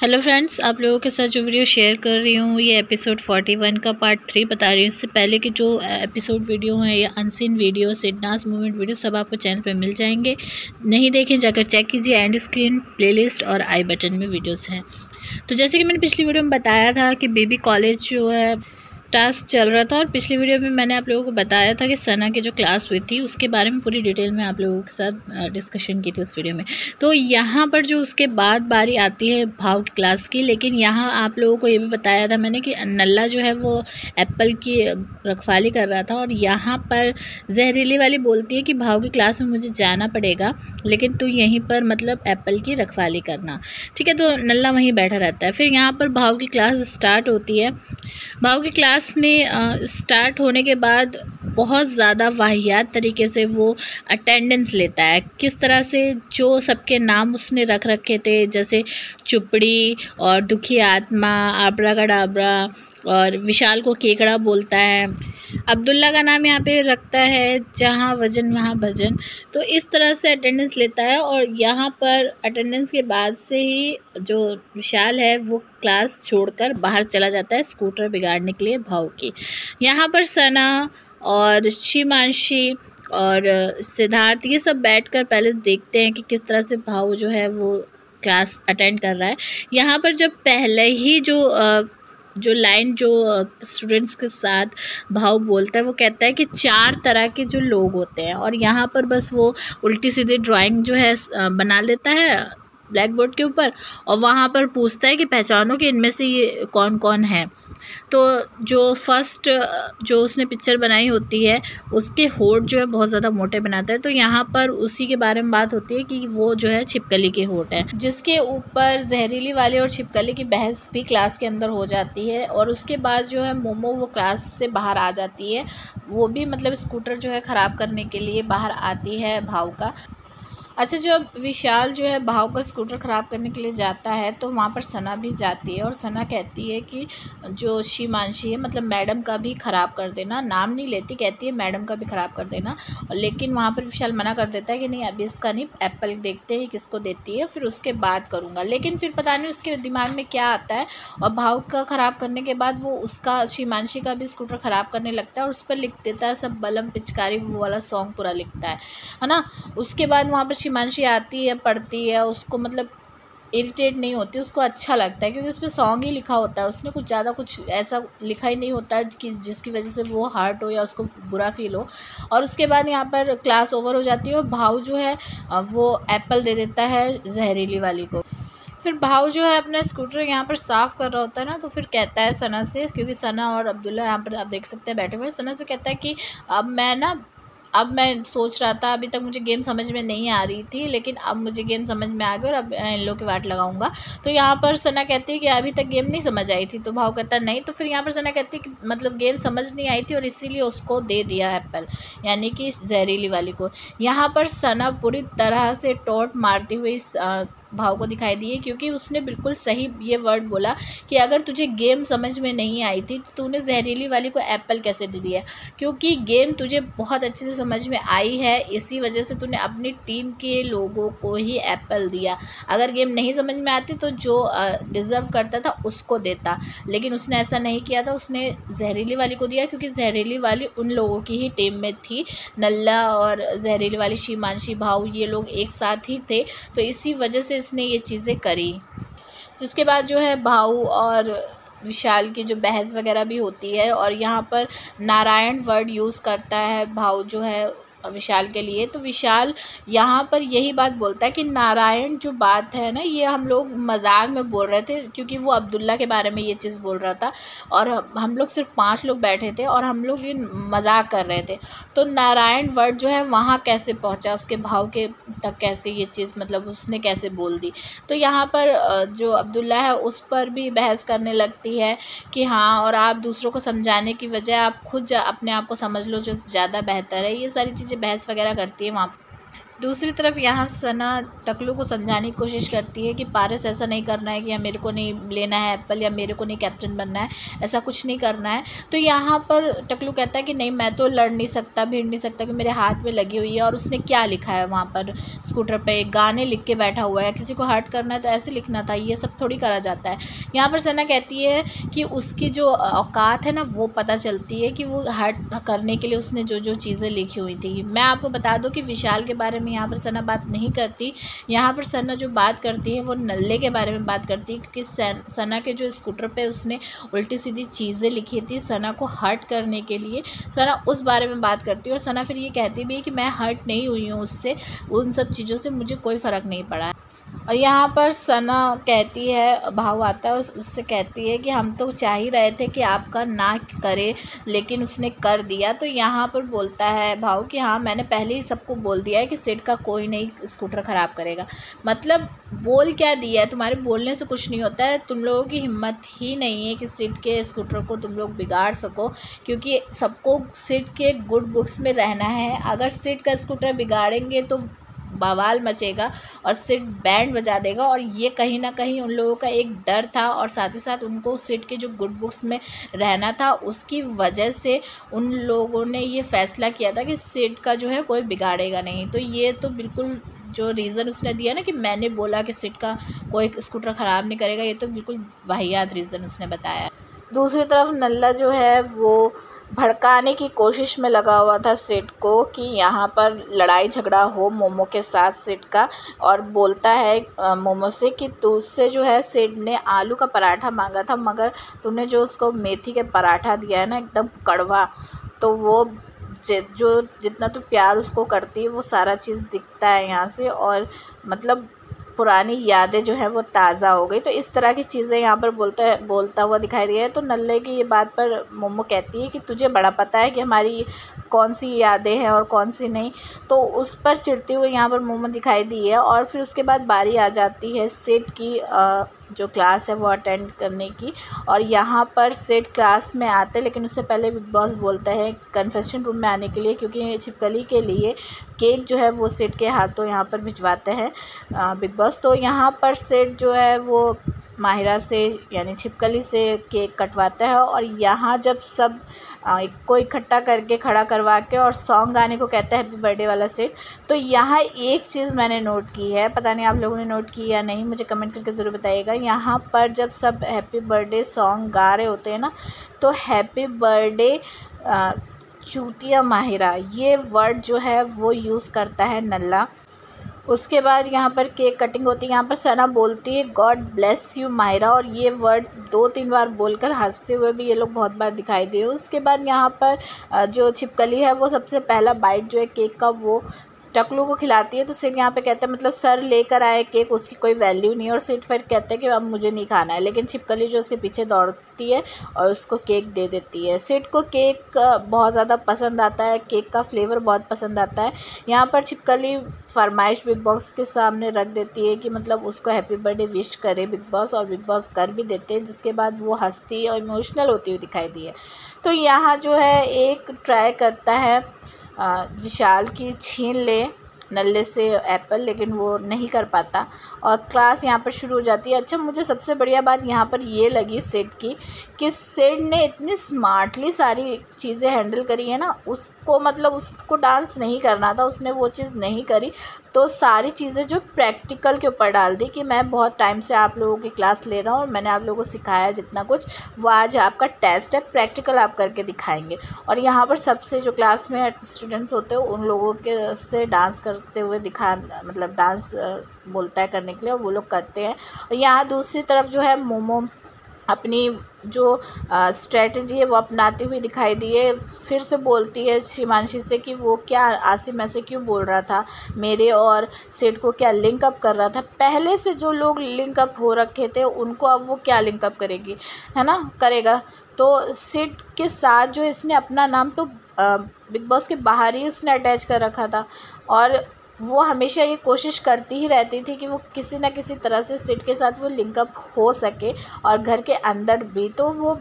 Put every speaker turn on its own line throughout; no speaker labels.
Hello friends, आप लोगों के साथ जो वीडियो शेयर कर रही हूँ ये एपिसोड 41 का पार्ट 3 बता रही हूँ। इससे पहले की जो एपिसोड वीडियो है या अनसीन वीडियो, सिडनास मूवमेंट वीडियो सब आपको चैनल पे मिल जाएंगे। नहीं देखें जाकर चेक कीजिए, एंड स्क्रीन प्लेलिस्ट और आई बटन में वीडियोस हैं। तो जैसे कि मैंने पिछली वीडियो में बताया था कि बेबी कॉलेज जो है टास्क चल रहा था, और पिछली वीडियो में मैंने आप लोगों को बताया था कि सना की जो क्लास हुई थी उसके बारे में पूरी डिटेल में आप लोगों के साथ डिस्कशन की थी उस वीडियो में। तो यहाँ पर जो उसके बाद बारी आती है भाव की क्लास की, लेकिन यहाँ आप लोगों को ये भी बताया था मैंने कि नल्ला जो है वो एप्पल की रखवाली कर रहा था, और यहाँ पर जहरीली वाली बोलती है कि भाव की क्लास में मुझे जाना पड़ेगा, लेकिन तू यहीं पर मतलब एप्पल की रखवाली करना, ठीक है। तो नल्ला वहीं बैठा रहता है। फिर यहाँ पर भाव की क्लास स्टार्ट होती है। भाव की क्लास में स्टार्ट होने के बाद बहुत ज़्यादा वाहियात तरीके से वो अटेंडेंस लेता है। किस तरह से जो सबके नाम उसने रख रखे थे, जैसे चुपड़ी और दुखी आत्मा, आबरा का डाबरा, और विशाल को केकड़ा बोलता है। अब्दुल्ला का नाम यहाँ पे रखता है जहाँ वजन वहाँ भजन। तो इस तरह से अटेंडेंस लेता है, और यहाँ पर अटेंडेंस के बाद से ही जो विशाल है वो क्लास छोड़कर बाहर चला जाता है स्कूटर बिगाड़ने के लिए भाव की। यहाँ पर सना और शिमांशी और सिद्धार्थ ये सब बैठकर पहले देखते हैं कि किस तरह से भाव जो है वो क्लास अटेंड कर रहा है। यहाँ पर जब पहले ही जो लाइन जो स्टूडेंट्स के साथ भाव बोलता है, वो कहता है कि 4 तरह के जो लोग होते हैं, और यहाँ पर बस वो उल्टी सीधी ड्राइंग जो है बना लेता है ब्लैक बोर्ड के ऊपर, और वहाँ पर पूछता है कि पहचानो कि इनमें से ये कौन कौन है। तो जो फर्स्ट जो उसने पिक्चर बनाई होती है उसके होठ जो है बहुत ज़्यादा मोटे बनाता है। तो यहाँ पर उसी के बारे में बात होती है कि वो जो है छिपकली के होठ हैं, जिसके ऊपर जहरीली वाले और छिपकली की बहस भी क्लास के अंदर हो जाती है। और उसके बाद जो है मोमो वो क्लास से बाहर आ जाती है, वो भी मतलब स्कूटर जो है ख़राब करने के लिए बाहर आती है भाव का। अच्छा, जब विशाल जो है भाव का स्कूटर ख़राब करने के लिए जाता है तो वहाँ पर सना भी जाती है, और सना कहती है कि जो शिमांशी है मतलब मैडम का भी ख़राब कर देना। नाम नहीं लेती, कहती है मैडम का भी ख़राब कर देना। लेकिन वहाँ पर विशाल मना कर देता है कि नहीं, अभी इसका नहीं, एप्पल देखते हैं किसको देती है, फिर उसके बाद करूँगा। लेकिन फिर पता नहीं उसके दिमाग में क्या आता है, और भाव का ख़राब करने के बाद वो उसका शिमांशी का भी स्कूटर ख़राब करने लगता है, और उस पर लिख देता है सब बलम पिचकारी, वो वाला सॉन्ग पूरा लिखता है ना। उसके बाद वहाँ पर शिमांशी आती है, पढ़ती है, उसको मतलब इरिटेट नहीं होती, उसको अच्छा लगता है क्योंकि उस पर सॉन्ग ही लिखा होता है। उसने कुछ ज़्यादा कुछ ऐसा लिखा ही नहीं होता है कि जिसकी वजह से वो हर्ट हो या उसको बुरा फील हो। और उसके बाद यहाँ पर क्लास ओवर हो जाती है, और भाव जो है वो एप्पल दे देता है जहरीली वाली को। फिर भाव जो है अपना स्कूटर यहाँ पर साफ़ कर रहा होता है ना, तो फिर कहता है सना से, क्योंकि सना और अब्दुल्ला यहाँ पर आप देख सकते हैं बैठे हुए, सना से कहता है कि अब मैं सोच रहा था, अभी तक मुझे गेम समझ में नहीं आ रही थी, लेकिन अब मुझे गेम समझ में आ गई और अब इन लोग की वाट लगाऊंगा। तो यहाँ पर सना कहती है कि अभी तक गेम नहीं समझ आई थी, तो भाव कहता नहीं। तो फिर यहाँ पर सना कहती है कि मतलब गेम समझ नहीं आई थी और इसीलिए उसको दे दिया एप्पल, यानी कि जहरीली वाली को। यहाँ पर सना पूरी तरह से टोंट मारती हुई भाव को दिखाई दी है, क्योंकि उसने बिल्कुल सही ये वर्ड बोला कि अगर तुझे गेम समझ में नहीं आई थी तो तूने जहरीली वाली को एप्पल कैसे दे दिया, क्योंकि गेम तुझे बहुत अच्छे से समझ में आई है, इसी वजह से तूने अपनी टीम के लोगों को ही एप्पल दिया। अगर गेम नहीं समझ में आती तो जो डिज़र्व करता था उसको देता, लेकिन उसने ऐसा नहीं किया था, उसने जहरीली वाली को दिया, क्योंकि जहरीली वाली उन लोगों की ही टीम में थी। नल्ला और जहरीली वाली शिमांशी भाव ये लोग एक साथ ही थे, तो इसी वजह से इसने ये चीज़ें करी। जिसके बाद जो है भाव और विशाल की जो बहस वगैरह भी होती है, और यहाँ पर नारायण वर्ड यूज़ करता है भाव जो है विशाल के लिए। तो विशाल यहाँ पर यही बात बोलता है कि नारायण जो बात है ना, ये हम लोग मजाक में बोल रहे थे, क्योंकि वो अब्दुल्ला के बारे में ये चीज़ बोल रहा था, और हम लोग सिर्फ 5 लोग बैठे थे और हम लोग ये मजाक कर रहे थे। तो नारायण वर्ड जो है वहाँ कैसे पहुँचा, उसके भाव के तक कैसे ये चीज़ मतलब उसने कैसे बोल दी। तो यहाँ पर जो अब्दुल्ला है उस पर भी बहस करने लगती है कि हाँ, और आप दूसरों को समझाने की बजाय आप खुद अपने आप को समझ लो जो ज़्यादा बेहतर है। ये सारी चीज़ें बहस वगैरह करती है वहाँ। दूसरी तरफ यहाँ सना टकलू को समझाने की कोशिश करती है कि पारस ऐसा नहीं करना है कि या मेरे को नहीं लेना है एप्पल या मेरे को नहीं कैप्टन बनना है, ऐसा कुछ नहीं करना है। तो यहाँ पर टकलू कहता है कि नहीं, मैं तो लड़ नहीं सकता, भिड़ नहीं सकता, कि मेरे हाथ में लगी हुई है। और उसने क्या लिखा है वहाँ पर स्कूटर पर, गाने लिख के बैठा हुआ है। किसी को हर्ट करना है तो ऐसे लिखना था, ये सब थोड़ी करा जाता है। यहाँ पर सना कहती है कि उसकी जो औकात है ना वो पता चलती है कि वो हर्ट करने के लिए उसने जो जो चीज़ें लिखी हुई थी। मैं आपको बता दूं कि विशाल के बारे में यहाँ पर सना बात नहीं करती। यहाँ पर सना जो बात करती है वो नल्ले के बारे में बात करती है, क्योंकि सना के जो स्कूटर पे उसने उल्टी सीधी चीज़ें लिखी थी सना को हर्ट करने के लिए, सना उस बारे में बात करती है। और सना फिर ये कहती भी है कि मैं हर्ट नहीं हुई हूँ उससे, उन सब चीज़ों से मुझे कोई फ़र्क नहीं पड़ा है। और यहाँ पर सना कहती है, भाव आता है उससे, कहती है कि हम तो चाह ही रहे थे कि आपका ना करे, लेकिन उसने कर दिया। तो यहाँ पर बोलता है भाव कि हाँ, मैंने पहले ही सबको बोल दिया है कि सिड का कोई नहीं स्कूटर ख़राब करेगा। मतलब बोल क्या दिया है, तुम्हारे बोलने से कुछ नहीं होता है। तुम लोगों की हिम्मत ही नहीं है कि सिड के स्कूटर को तुम लोग बिगाड़ सको, क्योंकि सबको सिड के गुड बुक्स में रहना है। अगर सिड का स्कूटर बिगाड़ेंगे तो बवाल मचेगा और सिड बैंड बजा देगा। और ये कहीं ना कहीं उन लोगों का एक डर था, और साथ ही साथ उनको सिड के जो गुड बुक्स में रहना था, उसकी वजह से उन लोगों ने ये फैसला किया था कि सिड का जो है कोई बिगाड़ेगा नहीं। तो ये तो बिल्कुल जो रीज़न उसने दिया ना कि मैंने बोला कि सिड का कोई स्कूटर ख़राब नहीं करेगा, ये तो बिल्कुल वाहियात रीज़न उसने बताया। दूसरी तरफ नल्ला जो है वो भड़काने की कोशिश में लगा हुआ था सिड को कि यहाँ पर लड़ाई झगड़ा हो मोमो के साथ सिड का, और बोलता है मोमो से कि तुझसे जो है सिड ने आलू का पराठा मांगा था, मगर तूने जो उसको मेथी के पराठा दिया है ना एकदम कड़वा, तो वो जो जितना तू प्यार उसको करती है वो सारा चीज़ दिखता है यहाँ से, और मतलब पुरानी यादें जो है वो ताज़ा हो गई। तो इस तरह की चीज़ें यहाँ पर बोलता हुआ दिखाई दिया है। तो नल्ले की ये बात पर मोमो कहती है कि तुझे बड़ा पता है कि हमारी कौन सी यादें हैं और कौन सी नहीं। तो उस पर चिढ़ते हुए यहाँ पर मोमो दिखाई दी है। और फिर उसके बाद बारी आ जाती है सिड की जो क्लास है वो अटेंड करने की। और यहाँ पर सिड क्लास में आते, लेकिन उससे पहले बिग बॉस बोलता है कन्फेशन रूम में आने के लिए, क्योंकि छिपकली के लिए केक जो है वो सिड के हाथों यहाँ पर भिजवाते हैं बिग बॉस। तो यहाँ पर सिड जो है वो माहिरा से यानी छिपकली से केक कटवाता है, और यहाँ जब सब को इकट्ठा करके खड़ा करवा के और सॉन्ग गाने को कहता है हैप्पी बर्थडे वाला सिड। तो यहाँ एक चीज़ मैंने नोट की है, पता नहीं आप लोगों ने नोट की या नहीं, मुझे कमेंट करके ज़रूर बताइएगा। यहाँ पर जब सब हैप्पी बर्थडे सॉन्ग गा रहे होते हैं ना, तो हैप्पी बर्थडे चूतिया माहिरा ये वर्ड जो है वो यूज़ करता है नल्ला। उसके बाद यहाँ पर केक कटिंग होती है। यहाँ पर सना बोलती है गॉड ब्लेस यू माहिरा, और ये वर्ड 2-3 बार बोलकर हंसते हुए भी ये लोग बहुत बार दिखाई दिए। उसके बाद यहाँ पर जो छिपकली है वो सबसे पहला बाइट जो है केक का वो टकलू को खिलाती है। तो सिड यहाँ पे कहता है मतलब सर लेकर आए केक, उसकी कोई वैल्यू नहीं है। और सिड फिर कहते हैं कि अब मुझे नहीं खाना है, लेकिन छिपकली जो उसके पीछे दौड़ती है और उसको केक दे देती है। सिड को केक बहुत ज़्यादा पसंद आता है, केक का फ्लेवर बहुत पसंद आता है। यहाँ पर छिपकली फरमाइश बिग बॉस के सामने रख देती है कि मतलब उसको हैप्पी बर्थडे विश करे बिग बॉस, और बिग बॉस कर भी देते हैं, जिसके बाद वो हंसती और इमोशनल होती हुई दिखाई दी है। तो यहाँ जो है एक ट्राई करता है विशाल की छीन ले नल्ले से एप्पल, लेकिन वो नहीं कर पाता और क्लास यहाँ पर शुरू हो जाती है। अच्छा, मुझे सबसे बढ़िया बात यहाँ पर ये लगी सिड की कि सिड ने इतनी स्मार्टली सारी चीज़ें हैंडल करी है ना। उसको मतलब उसको डांस नहीं करना था, उसने वो चीज़ नहीं करी, तो सारी चीज़ें जो प्रैक्टिकल के ऊपर डाल दी कि मैं बहुत टाइम से आप लोगों की क्लास ले रहा हूँ और मैंने आप लोगों को सिखाया जितना कुछ, वो आज आपका टेस्ट है, प्रैक्टिकल आप करके दिखाएंगे। और यहाँ पर सबसे जो क्लास में स्टूडेंट्स होते हैं उन लोगों के से डांस करते हुए मतलब डांस बोलता है करने के लिए, और वो लोग करते हैं। और यहाँ दूसरी तरफ जो है मोमो अपनी जो स्ट्रेटजी है वो अपनाती हुई दिखाई दी है। फिर से बोलती है शिमांशी से कि वो क्या आसिम ऐसे क्यों बोल रहा था, मेरे और सिड को क्या लिंक अप कर रहा था। पहले से जो लोग लिंक अप हो रखे थे उनको अब वो क्या लिंक अप करेगी, है ना, करेगा। तो सिड के साथ जो इसने अपना नाम तो बिग बॉस के बाहर ही उसने अटैच कर रखा था, और वो हमेशा ये कोशिश करती ही रहती थी कि वो किसी न किसी तरह से सिड के साथ वो लिंकअप हो सके और घर के अंदर भी। तो वो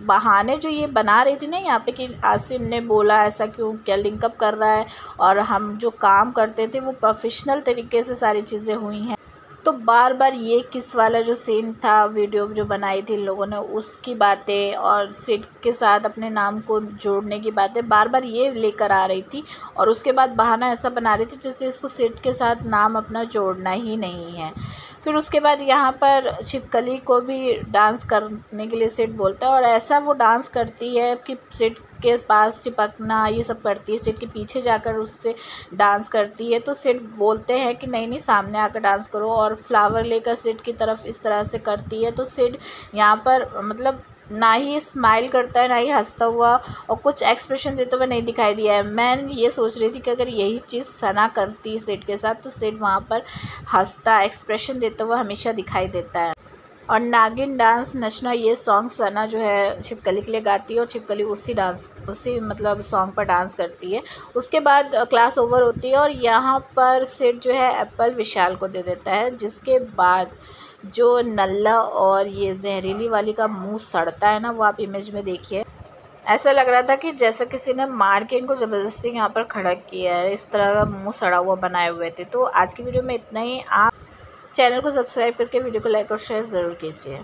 बहाने जो ये बना रही थी ना यहाँ पे कि आसिम ने बोला ऐसा क्यों, क्या लिंकअप कर रहा है, और हम जो काम करते थे वो प्रोफेशनल तरीके से सारी चीज़ें हुई हैं। तो बार बार ये किस वाला जो सीन था, वीडियो जो बनाई थी लोगों ने, उसकी बातें और सिड के साथ अपने नाम को जोड़ने की बातें बार बार ये लेकर आ रही थी। और उसके बाद बहाना ऐसा बना रही थी जैसे इसको सिड के साथ नाम अपना जोड़ना ही नहीं है। फिर उसके बाद यहाँ पर छिपकली को भी डांस करने के लिए सिड बोलता है, और ऐसा वो डांस करती है कि सिड के पास चिपकना ये सब करती है, सिड के पीछे जाकर उससे डांस करती है। तो सिड बोलते हैं कि नहीं नहीं, सामने आकर डांस करो, और फ्लावर लेकर सिड की तरफ इस तरह से करती है। तो सिड यहाँ पर मतलब ना ही स्माइल करता है ना ही हंसता हुआ, और कुछ एक्सप्रेशन देते हुए नहीं दिखाई दिया है। मैं ये सोच रही थी कि अगर यही चीज़ सना करती सिड के साथ तो सिड वहाँ पर हंसता, एक्सप्रेशन देते हुए हमेशा दिखाई देता है। और नागिन डांस नचना ये सॉन्ग सना जो है छिपकली के लिए गाती है, और छिपकली उसी मतलब सॉन्ग पर डांस करती है। उसके बाद क्लास ओवर होती है और यहाँ पर सिड जो है एप्पल विशाल को दे देता है, जिसके बाद जो नल्ला और ये जहरीली वाली का मुंह सड़ता है ना, वो आप इमेज में देखिए। ऐसा लग रहा था कि जैसा किसी ने मार के इनको ज़बरदस्ती यहाँ पर खड़ा किया है, इस तरह का मुंह सड़ा हुआ बनाए हुए थे। तो आज की वीडियो में इतना ही। आप चैनल को सब्सक्राइब करके वीडियो को लाइक और शेयर ज़रूर कीजिए।